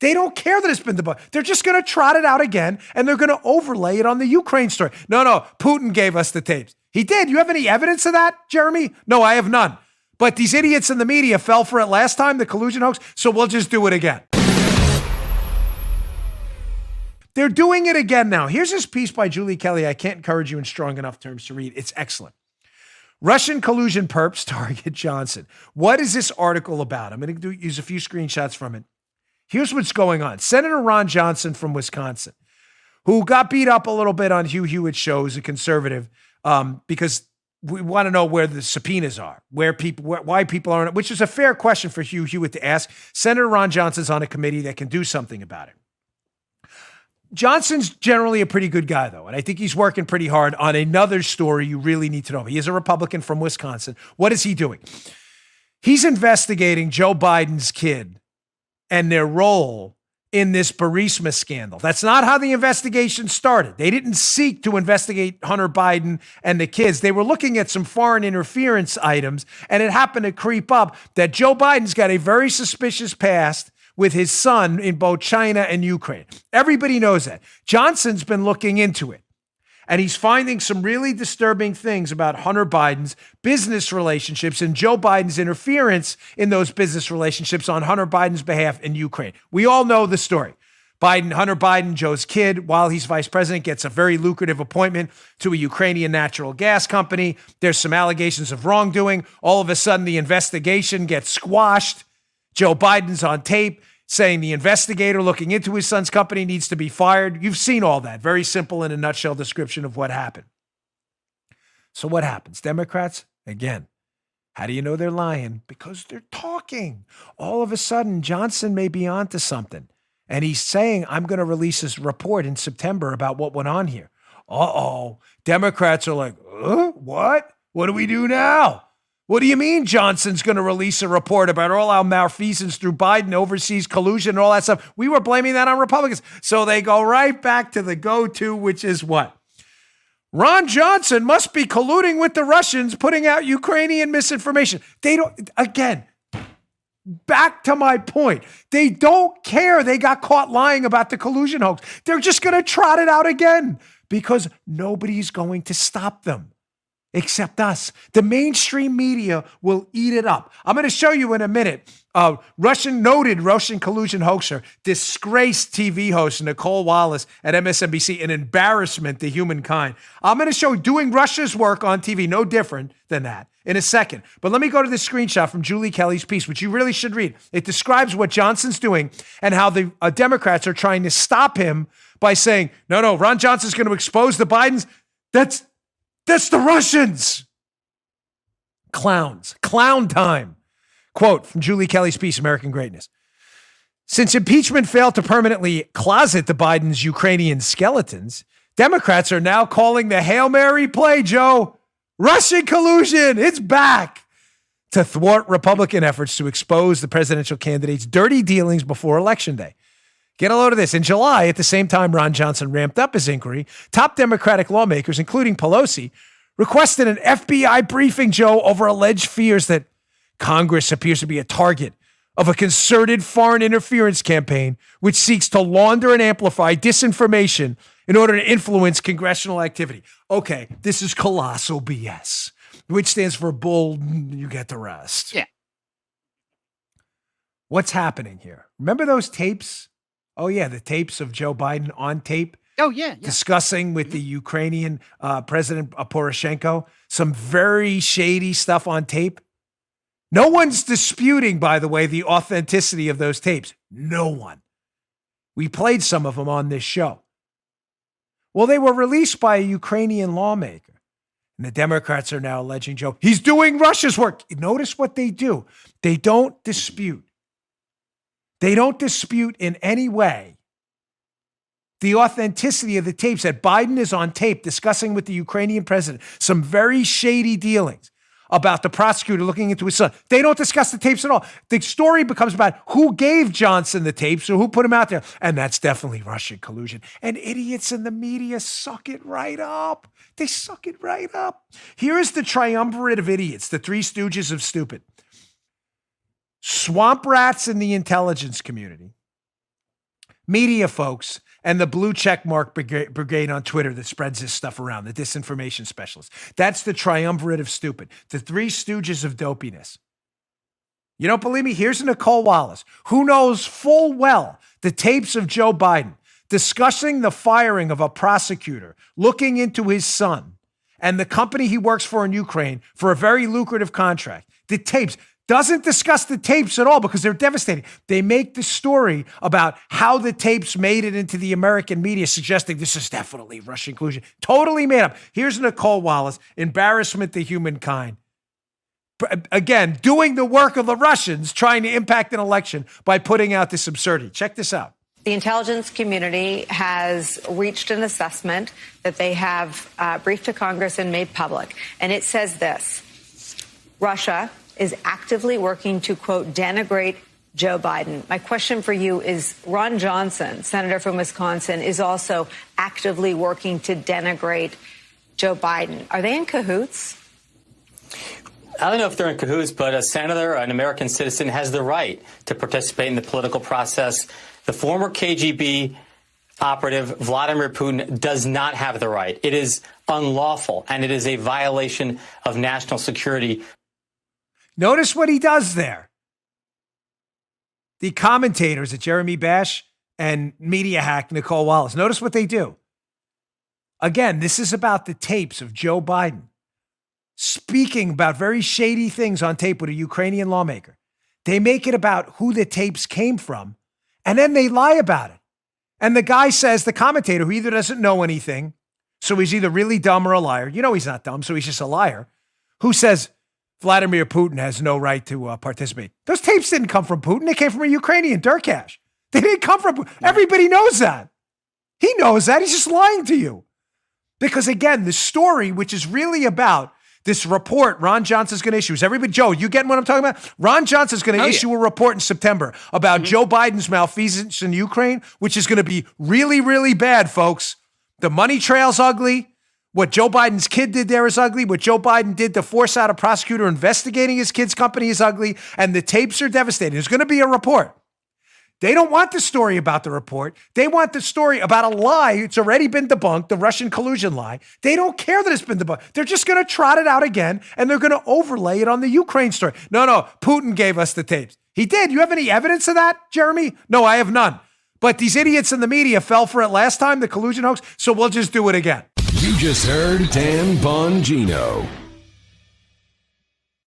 They don't care that it's been debunked. They're just going to trot it out again, and they're going to overlay it on the Ukraine story. No, Putin gave us the tapes. He did. You have any evidence of that, Jeremy? No, I have none. But these idiots in the media fell for it last time, the collusion hoax, so we'll just do it again. They're doing it again now. Here's this piece by Julie Kelly. I can't encourage you in strong enough terms to read. It's excellent. Russian collusion perps target Johnson. What is this article about? I'm going to use a few screenshots from it. Here's what's going on. Senator Ron Johnson from Wisconsin, who got beat up a little bit on Hugh Hewitt's show as a conservative, because we want to know where the subpoenas are, why people aren't, which is a fair question for Hugh Hewitt to ask. Senator Ron Johnson's on a committee that can do something about it. Johnson's generally a pretty good guy, though, and I think he's working pretty hard on another story you really need to know. He is a Republican from Wisconsin. What is he doing? He's investigating Joe Biden's kid and their role in this Burisma scandal. That's not how the investigation started. They didn't seek to investigate Hunter Biden and the kids. They were looking at some foreign interference items, and it happened to creep up that Joe Biden's got a very suspicious past with his son in both China and Ukraine. Everybody knows that. Johnson's been looking into it, and he's finding some really disturbing things about Hunter Biden's business relationships and Joe Biden's interference in those business relationships on Hunter Biden's behalf in Ukraine. We all know the story. Hunter Biden, Joe's kid, while he's vice president, gets a very lucrative appointment to a Ukrainian natural gas company. There's some allegations of wrongdoing. All of a sudden, the investigation gets squashed. Joe Biden's on tape saying the investigator looking into his son's company needs to be fired. You've seen all that. Very simple in a nutshell description of what happened. So what happens? Democrats, again, how do you know they're lying? Because they're talking. All of a sudden, Johnson may be onto something. And he's saying, I'm going to release this report in September about what went on here. Uh-oh. Democrats are like, what? What do we do now? What do you mean Johnson's going to release a report about all our malfeasance through Biden, overseas collusion, and all that stuff? We were blaming that on Republicans. So they go right back to the go-to, which is what? Ron Johnson must be colluding with the Russians, putting out Ukrainian misinformation. They don't, again, back to my point. They don't care they got caught lying about the collusion hoax. They're just going to trot it out again because nobody's going to stop them. Except us. The mainstream media will eat it up. I'm going to show you in a minute. Noted Russian collusion hoaxer, disgraced TV host Nicole Wallace at MSNBC, an embarrassment to humankind. I'm going to show you doing Russia's work on TV, no different than that, in a second. But let me go to this screenshot from Julie Kelly's piece, which you really should read. It describes what Johnson's doing and how the Democrats are trying to stop him by saying, no, Ron Johnson's going to expose the Bidens. That's the Russians. Clowns. Clown time. Quote from Julie Kelly's piece, American Greatness. Since impeachment failed to permanently closet the Biden's Ukrainian skeletons, Democrats are now calling the Hail Mary play, Joe, Russian collusion. It's back to thwart Republican efforts to expose the presidential candidate's dirty dealings before Election Day. Get a load of this. In July, at the same time Ron Johnson ramped up his inquiry, top Democratic lawmakers, including Pelosi, requested an FBI briefing, Joe, over alleged fears that Congress appears to be a target of a concerted foreign interference campaign which seeks to launder and amplify disinformation in order to influence congressional activity. Okay, this is colossal BS, which stands for bull, you get the rest. Yeah. What's happening here? Remember those tapes? Oh, yeah, the tapes of Joe Biden on tape. Oh, yeah. Discussing with the Ukrainian President Poroshenko some very shady stuff on tape. No one's disputing, by the way, the authenticity of those tapes. No one. We played some of them on this show. Well, they were released by a Ukrainian lawmaker. And the Democrats are now alleging Joe, he's doing Russia's work. Notice what they do. They don't dispute. They don't dispute in any way the authenticity of the tapes that Biden is on tape discussing with the Ukrainian president some very shady dealings about the prosecutor looking into his son. They don't discuss the tapes at all. The story becomes about who gave Johnson the tapes or who put them out there. And that's definitely Russian collusion. And idiots in the media suck it right up. They suck it right up. Here is the triumvirate of idiots, the three stooges of stupid. Swamp rats in the intelligence community, Media folks and the blue checkmark brigade on Twitter that spreads this stuff around, the disinformation specialists. That's the triumvirate of stupid, the three stooges of dopiness. You don't believe me? Here's Nicole Wallace, who knows full well the tapes of Joe Biden discussing the firing of a prosecutor, looking into his son and the company he works for in Ukraine for a very lucrative contract. The tapes. Doesn't discuss the tapes at all because they're devastating. They make the story about how the tapes made it into the American media, suggesting this is definitely Russian collusion. Totally made up. Here's Nicole Wallace, embarrassment to humankind. Again, doing the work of the Russians, trying to impact an election by putting out this absurdity. Check this out. The intelligence community has reached an assessment that they have briefed to Congress and made public. And it says this: Russia is actively working to, quote, denigrate Joe Biden. My question for you is, Ron Johnson, senator from Wisconsin, is also actively working to denigrate Joe Biden. Are they in cahoots? I don't know if they're in cahoots, but a senator, an American citizen, has the right to participate in the political process. The former KGB operative, Vladimir Putin, does not have the right. It is unlawful, and it is a violation of national security. Notice what he does there. The commentators at Jeremy Bash and media hack Nicole Wallace, notice what they do. Again, this is about the tapes of Joe Biden speaking about very shady things on tape with a Ukrainian lawmaker. They make it about who the tapes came from, and then they lie about it. And the guy says, the commentator, who either doesn't know anything, so he's either really dumb or a liar. You know he's not dumb, so he's just a liar, who says, Vladimir Putin has no right to participate. Those tapes didn't come from Putin. They came from a Ukrainian, Derkash. They didn't come from Putin. Everybody knows that. He knows that. He's just lying to you. Because again, the story, which is really about this report Ron Johnson's going to issue. Is everybody, Joe, you getting what I'm talking about? Ron Johnson's going to issue a report in September about Joe Biden's malfeasance in Ukraine, which is going to be really, really bad, folks. The money trail's ugly. What Joe Biden's kid did there is ugly. What Joe Biden did to force out a prosecutor investigating his kid's company is ugly. And the tapes are devastating. There's going to be a report. They don't want the story about the report. They want the story about a lie. It's already been debunked, the Russian collusion lie. They don't care that it's been debunked. They're just going to trot it out again, and they're going to overlay it on the Ukraine story. No, Putin gave us the tapes. He did. You have any evidence of that, Jeremy? No, I have none. But these idiots in the media fell for it last time, the collusion hoax, so we'll just do it again. You just heard Dan Bongino.